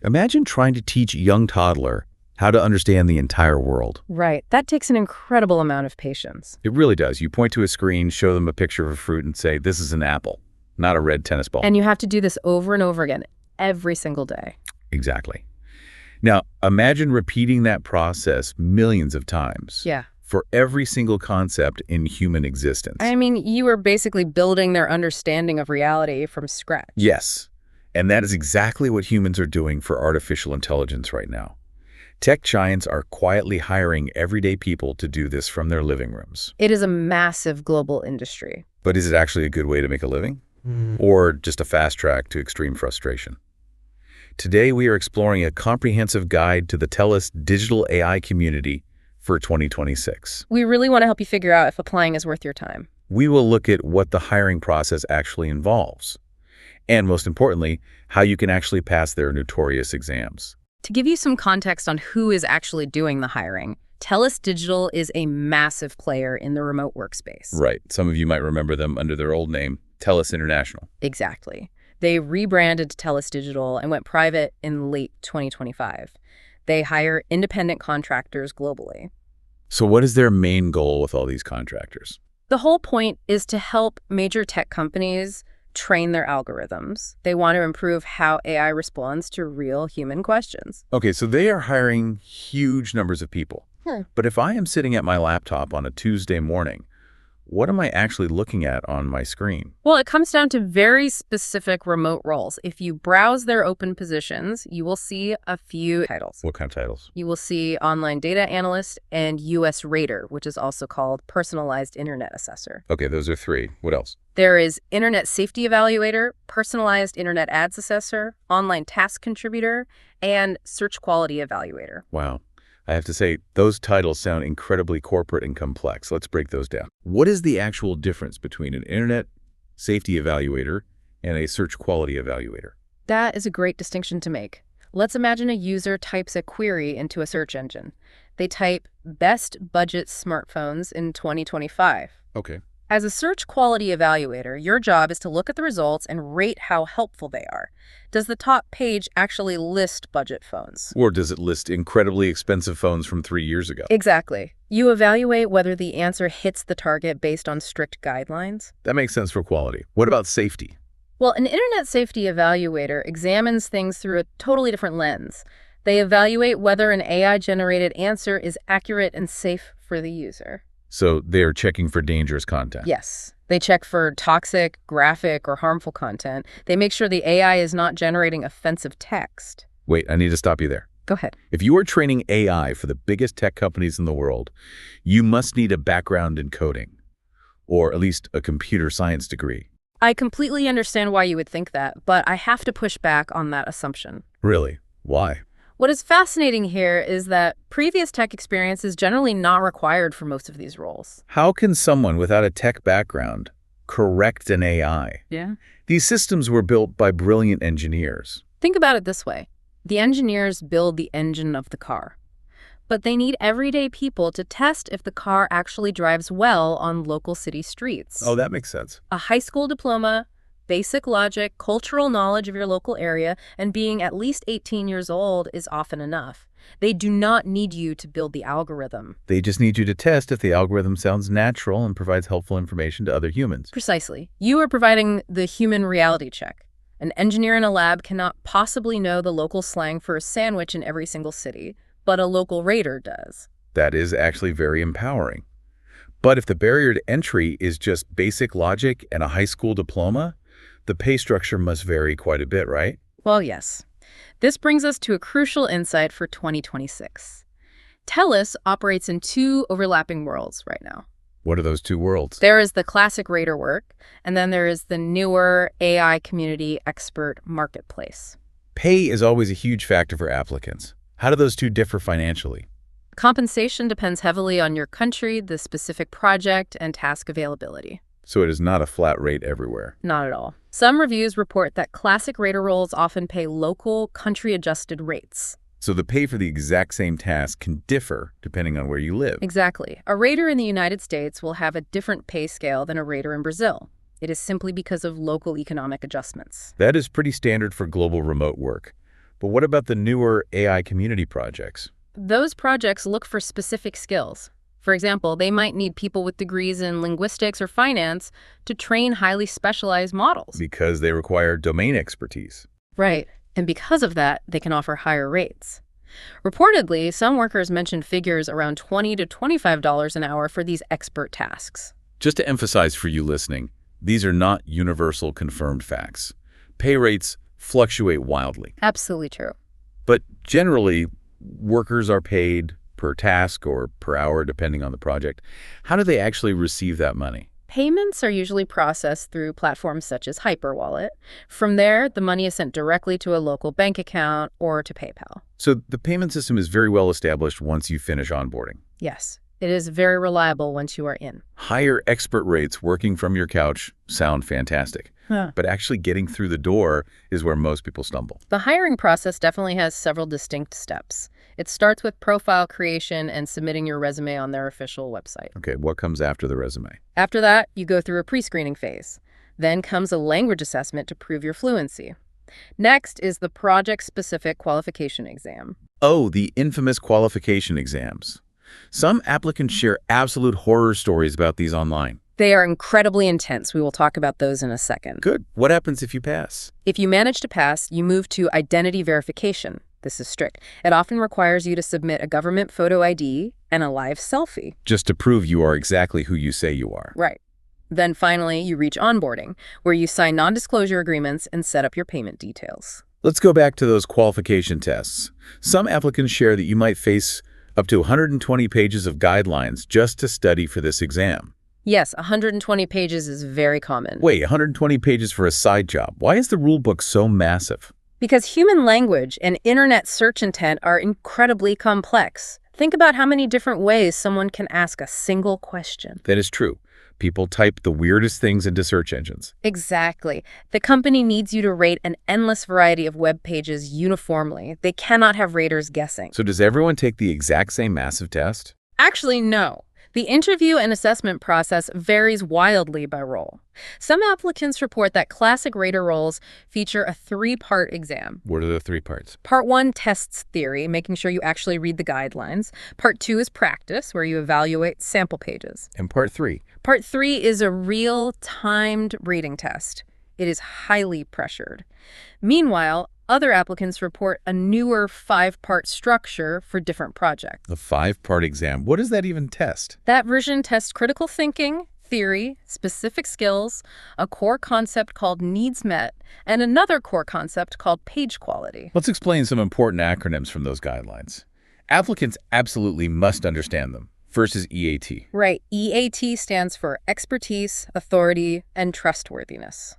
Imagine trying to teach a young toddler how to understand the entire world. Right. That takes an incredible amount of patience. It really does. You point to a screen, show them a picture of a fruit, and say, this is an apple, not a red tennis ball. And you have to do this over and over again, every single day. Exactly. Now, imagine repeating that process millions of times. Yeah. For every single concept in human existence. I mean, you are basically building their understanding of reality from scratch. Yes. And that is exactly what humans are doing for artificial intelligence right now. Tech giants are quietly hiring everyday people to do this from their living rooms. It is a massive global industry. But is it actually a good way to make a living? Or just a fast track to extreme frustration? Today, we are exploring a comprehensive guide to the TELUS Digital AI Community for 2026. We really want to help you figure out if applying is worth your time. We will look at what the hiring process actually involves. And most importantly, how you can actually pass their notorious exams. To give you some context on who is actually doing the hiring, TELUS Digital is a massive player in the remote workspace. Right. Some of you might remember them under their old name, TELUS International. Exactly. They rebranded to TELUS Digital and went private in late 2025. They hire independent contractors globally. So what is their main goal with all these contractors? The whole point is to help major tech companies train their algorithms. They want to improve how AI responds to real human questions. Okay, so they are hiring huge numbers of people. But if I am sitting at my laptop on a Tuesday morning, what am I actually looking at on my screen? Well, it comes down to very specific remote roles. If you browse their open positions, you will see a few titles. What kind of titles? You will see online data analyst and US rater, which is also called personalized internet assessor. Okay, those are 3. What else? There is internet safety evaluator, personalized internet ads assessor, online task contributor, and search quality evaluator. Wow. I have to say, those titles sound incredibly corporate and complex. Let's break those down. What is the actual difference between an internet safety evaluator and a search quality evaluator? That is a great distinction to make. Let's imagine a user types a query into a search engine. They type best budget smartphones in 2025. Okay. As a search quality evaluator, your job is to look at the results and rate how helpful they are. Does the top page actually list budget phones? Or does it list incredibly expensive phones from 3 years ago? Exactly. You evaluate whether the answer hits the target based on strict guidelines. That makes sense for quality. What about safety? Well, an internet safety evaluator examines things through a totally different lens. They evaluate whether an AI-generated answer is accurate and safe for the user. So they're checking for dangerous content? Yes. They check for toxic, graphic, or harmful content. They make sure the AI is not generating offensive text. Wait, I need to stop you there. Go ahead. If you are training AI for the biggest tech companies in the world, you must need a background in coding, or at least a computer science degree. I completely understand why you would think that, but I have to push back on that assumption. Really? Why? What is fascinating here is that previous tech experience is generally not required for most of these roles. How can someone without a tech background correct an AI? Yeah. These systems were built by brilliant engineers. Think about it this way. The engineers build the engine of the car, but they need everyday people to test if the car actually drives well on local city streets. Oh, that makes sense. A high school diploma, basic logic, cultural knowledge of your local area, and being at least 18 years old is often enough. They do not need you to build the algorithm. They just need you to test if the algorithm sounds natural and provides helpful information to other humans. Precisely. You are providing the human reality check. An engineer in a lab cannot possibly know the local slang for a sandwich in every single city, but a local rater does. That is actually very empowering. But if the barrier to entry is just basic logic and a high school diploma, the pay structure must vary quite a bit, right? Well, yes. This brings us to a crucial insight for 2026. TELUS operates in 2 overlapping worlds right now. What are those 2 worlds? There is the classic rater work, and then there is the newer AI community expert marketplace. Pay is always a huge factor for applicants. How do those 2 differ financially? Compensation depends heavily on your country, the specific project, and task availability. So it is not a flat rate everywhere. Not at all. Some reviews report that classic rater roles often pay local, country-adjusted rates. So the pay for the exact same task can differ depending on where you live. Exactly. A rater in the United States will have a different pay scale than a rater in Brazil. It is simply because of local economic adjustments. That is pretty standard for global remote work. But what about the newer AI community projects? Those projects look for specific skills. For example, they might need people with degrees in linguistics or finance to train highly specialized models. Because they require domain expertise. Right. And because of that, they can offer higher rates. Reportedly, some workers mentioned figures around $20 to $25 an hour for these expert tasks. Just to emphasize for you listening, these are not universal confirmed facts. Pay rates fluctuate wildly. Absolutely true. But generally, workers are paid per task or per hour, depending on the project. How do they actually receive that money? Payments are usually processed through platforms such as Hyperwallet. From there, the money is sent directly to a local bank account or to PayPal. So the payment system is very well established once you finish onboarding. Yes, it is very reliable once you are in. Higher expert rates working from your couch sound fantastic. But actually getting through the door is where most people stumble. The hiring process definitely has several distinct steps. It starts with profile creation and submitting your resume on their official website. Okay, what comes after the resume? After that, you go through a pre-screening phase. Then comes a language assessment to prove your fluency. Next is the project-specific qualification exam. Oh, the infamous qualification exams. Some applicants share absolute horror stories about these online. They are incredibly intense. We will talk about those in a second. Good. What happens if you pass? If you manage to pass, you move to identity verification. This is strict. It often requires you to submit a government photo ID and a live selfie. Just to prove you are exactly who you say you are. Right. Then finally, you reach onboarding, where you sign non-disclosure agreements and set up your payment details. Let's go back to those qualification tests. Some applicants share that you might face up to 120 pages of guidelines just to study for this exam. Yes, 120 pages is very common. Wait, 120 pages for a side job. Why is the rule book so massive? Because human language and internet search intent are incredibly complex. Think about how many different ways someone can ask a single question. That is true. People type the weirdest things into search engines. Exactly. The company needs you to rate an endless variety of web pages uniformly. They cannot have raters guessing. So does everyone take the exact same massive test? Actually, no. The interview and assessment process varies wildly by role. Some applicants report that classic rater roles feature a 3-part exam. What are the 3 parts? Part 1 tests theory, making sure you actually read the guidelines. Part 2 is practice, where you evaluate sample pages. And part 3? Part 3 is a real timed reading test. It is highly pressured. Meanwhile, other applicants report a newer 5-part structure for different projects. The 5-part exam. What does that even test? That version tests critical thinking, theory, specific skills, a core concept called needs met, and another core concept called page quality. Let's explain some important acronyms from those guidelines. Applicants absolutely must understand them. First is EAT. Right. EAT stands for expertise, authority, and trustworthiness.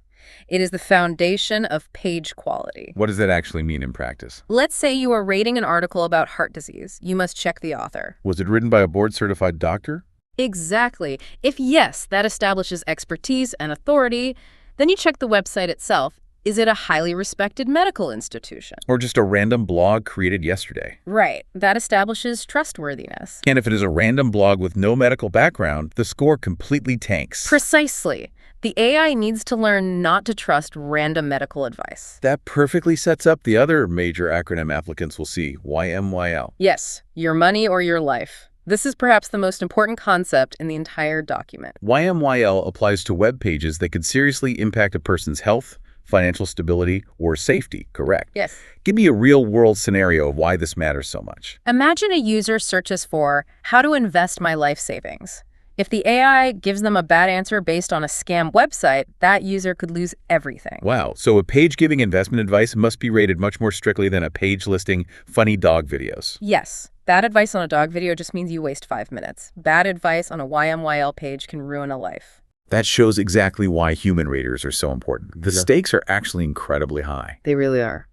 It is the foundation of page quality. What does that actually mean in practice? Let's say you are rating an article about heart disease. You must check the author. Was it written by a board-certified doctor? Exactly. If yes, that establishes expertise and authority, then you check the website itself. Is it a highly respected medical institution? Or just a random blog created yesterday? Right. That establishes trustworthiness. And if it is a random blog with no medical background, the score completely tanks. Precisely. The AI needs to learn not to trust random medical advice. That perfectly sets up the other major acronym applicants will see, YMYL. Yes, your money or your life. This is perhaps the most important concept in the entire document. YMYL applies to web pages that could seriously impact a person's health, financial stability, or safety, correct? Yes. Give me a real-world scenario of why this matters so much. Imagine a user searches for how to invest my life savings. If the AI gives them a bad answer based on a scam website, that user could lose everything. Wow, so a page giving investment advice must be rated much more strictly than a page listing funny dog videos. Yes. Bad advice on a dog video just means you waste 5 minutes. Bad advice on a YMYL page can ruin a life. That shows exactly why human raters are so important. The stakes are actually incredibly high. They really are.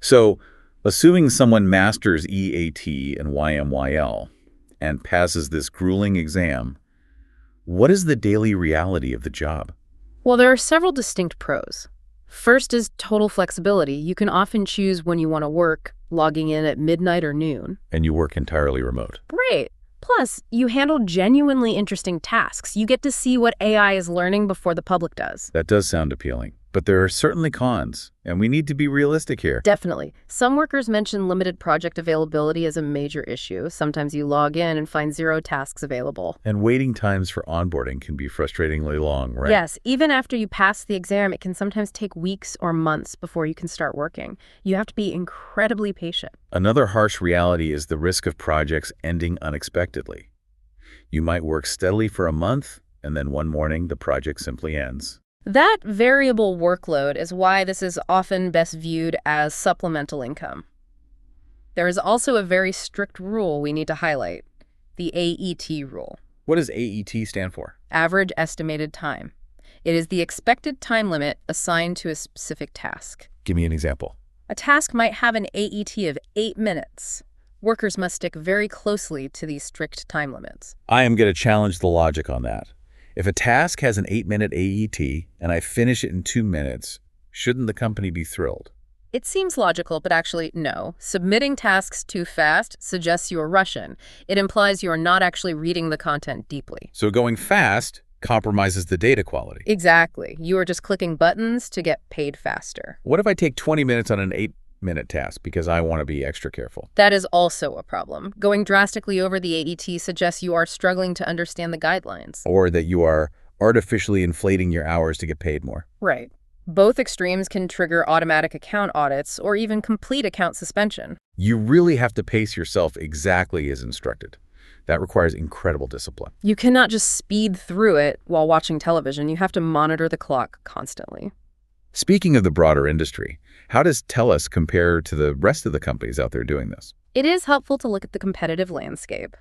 So, assuming someone masters EAT and YMYL and passes this grueling exam, what is the daily reality of the job? Well, there are several distinct pros. First is total flexibility. You can often choose when you want to work, logging in at midnight or noon. And you work entirely remote. Great. Plus, you handle genuinely interesting tasks. You get to see what AI is learning before the public does. That does sound appealing. But there are certainly cons, and we need to be realistic here. Definitely. Some workers mention limited project availability as a major issue. Sometimes you log in and find 0 tasks available. And waiting times for onboarding can be frustratingly long, right? Yes, even after you pass the exam, it can sometimes take weeks or months before you can start working. You have to be incredibly patient. Another harsh reality is the risk of projects ending unexpectedly. You might work steadily for a month, and then one morning the project simply ends. That variable workload is why this is often best viewed as supplemental income. There is also a very strict rule we need to highlight, the AET rule. What does AET stand for? Average estimated time. It is the expected time limit assigned to a specific task. Give me an example. A task might have an AET of 8 minutes. Workers must stick very closely to these strict time limits. I am going to challenge the logic on that. If a task has an 8-minute AET and I finish it in 2 minutes, shouldn't the company be thrilled? It seems logical, but actually, no. Submitting tasks too fast suggests you are rushing. It implies you are not actually reading the content deeply. So going fast compromises the data quality. Exactly. You are just clicking buttons to get paid faster. What if I take 20 minutes on an 8-minute task because I want to be extra careful? That is also a problem. Going drastically over the AET suggests you are struggling to understand the guidelines. Or that you are artificially inflating your hours to get paid more. Right. Both extremes can trigger automatic account audits or even complete account suspension. You really have to pace yourself exactly as instructed. That requires incredible discipline. You cannot just speed through it while watching television. You have to monitor the clock constantly. Speaking of the broader industry, how does TELUS compare to the rest of the companies out there doing this? It is helpful to look at the competitive landscape.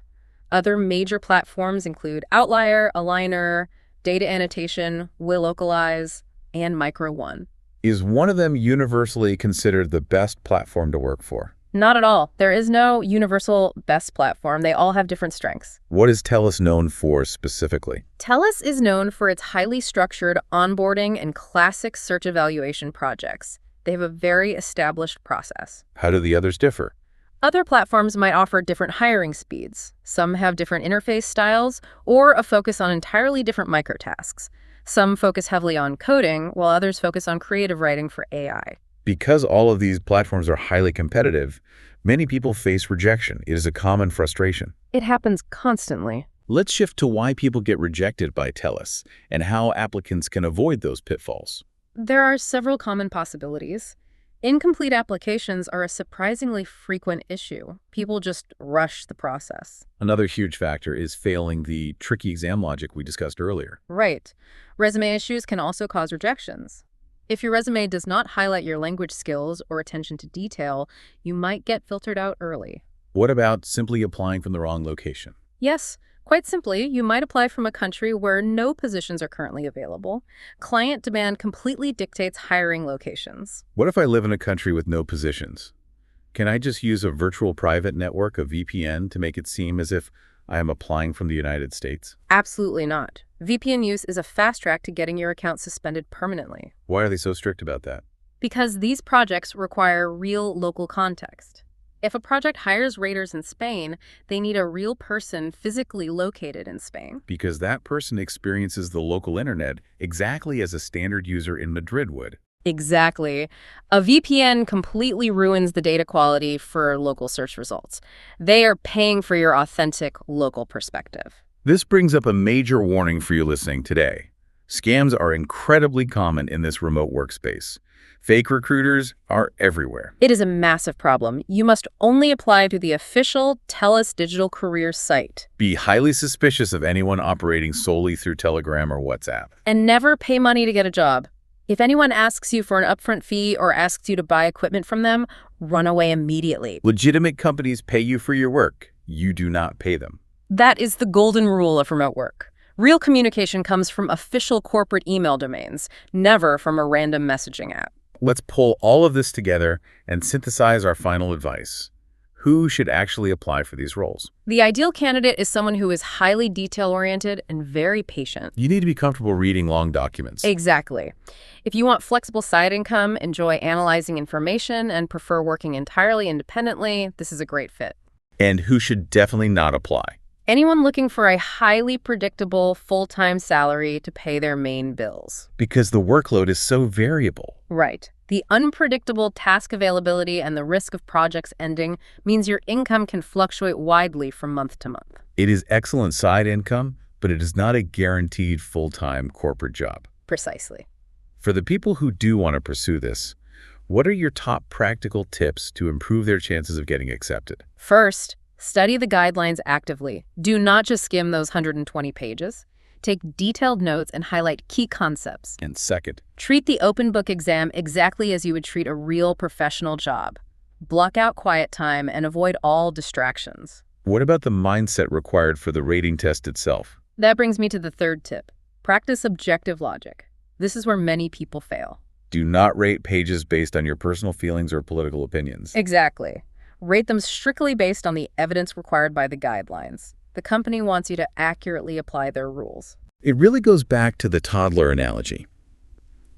Other major platforms include Outlier, Aligner, Data Annotation, Will Localize, and Micro1. Is one of them universally considered the best platform to work for? Not at all. There is no universal best platform. They all have different strengths. What is TELUS known for specifically? TELUS is known for its highly structured onboarding and classic search evaluation projects. They have a very established process. How do the others differ? Other platforms might offer different hiring speeds. Some have different interface styles or a focus on entirely different microtasks. Some focus heavily on coding, while others focus on creative writing for AI. Because all of these platforms are highly competitive, many people face rejection. It is a common frustration. It happens constantly. Let's shift to why people get rejected by TELUS and how applicants can avoid those pitfalls. There are several common possibilities. Incomplete applications are a surprisingly frequent issue. People just rush the process. Another huge factor is failing the tricky exam logic we discussed earlier. Right. Resume issues can also cause rejections. If your resume does not highlight your language skills or attention to detail, you might get filtered out early. What about simply applying from the wrong location? Yes, quite simply, you might apply from a country where no positions are currently available. Client demand completely dictates hiring locations. What if I live in a country with no positions? Can I just use a virtual private network, a VPN, to make it seem as if I am applying from the United States? Absolutely not. VPN use is a fast track to getting your account suspended permanently. Why are they so strict about that? Because these projects require real local context. If a project hires raters in Spain, they need a real person physically located in Spain. Because that person experiences the local internet exactly as a standard user in Madrid would. Exactly. A VPN completely ruins the data quality for local search results. They are paying for your authentic local perspective. This brings up a major warning for you listening today. Scams are incredibly common in this remote workspace. Fake recruiters are everywhere. It is a massive problem. You must only apply to the official TELUS Digital Careers site. Be highly suspicious of anyone operating solely through Telegram or WhatsApp. And never pay money to get a job. If anyone asks you for an upfront fee or asks you to buy equipment from them, run away immediately. Legitimate companies pay you for your work. You do not pay them. That is the golden rule of remote work. Real communication comes from official corporate email domains, never from a random messaging app. Let's pull all of this together and synthesize our final advice. Who should actually apply for these roles? The ideal candidate is someone who is highly detail-oriented and very patient. You need to be comfortable reading long documents. Exactly. If you want flexible side income, enjoy analyzing information, and prefer working entirely independently, this is a great fit. And who should definitely not apply? Anyone looking for a highly predictable full-time salary to pay their main bills. Because the workload is so variable. Right. The unpredictable task availability and the risk of projects ending means your income can fluctuate widely from month to month. It is excellent side income, but it is not a guaranteed full-time corporate job. Precisely. For the people who do want to pursue this, what are your top practical tips to improve their chances of getting accepted? First, study the guidelines actively. Do not just skim those 120 pages. Take detailed notes and highlight key concepts. And second, Treat the open book exam exactly as you would treat a real professional job. Block out quiet time and avoid all distractions. what about the mindset required for the rating test itself? That brings me to the third tip. Practice objective logic. This is where many people fail. Do not rate pages based on your personal feelings or political opinions. Exactly. Rate them strictly based on the evidence required by the guidelines. The company wants you to accurately apply their rules. It really goes back to the toddler analogy.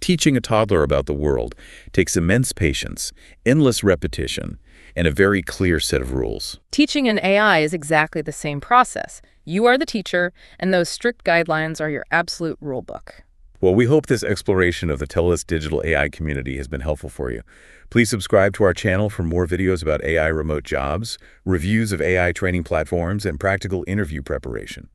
Teaching a toddler about the world takes immense patience, endless repetition, and a very clear set of rules. Teaching an AI is exactly the same process. You are the teacher, and those strict guidelines are your absolute rule book. Well, we hope this exploration of the TELUS Digital AI community has been helpful for you. Please subscribe to our channel for more videos about AI remote jobs, reviews of AI training platforms, and practical interview preparation.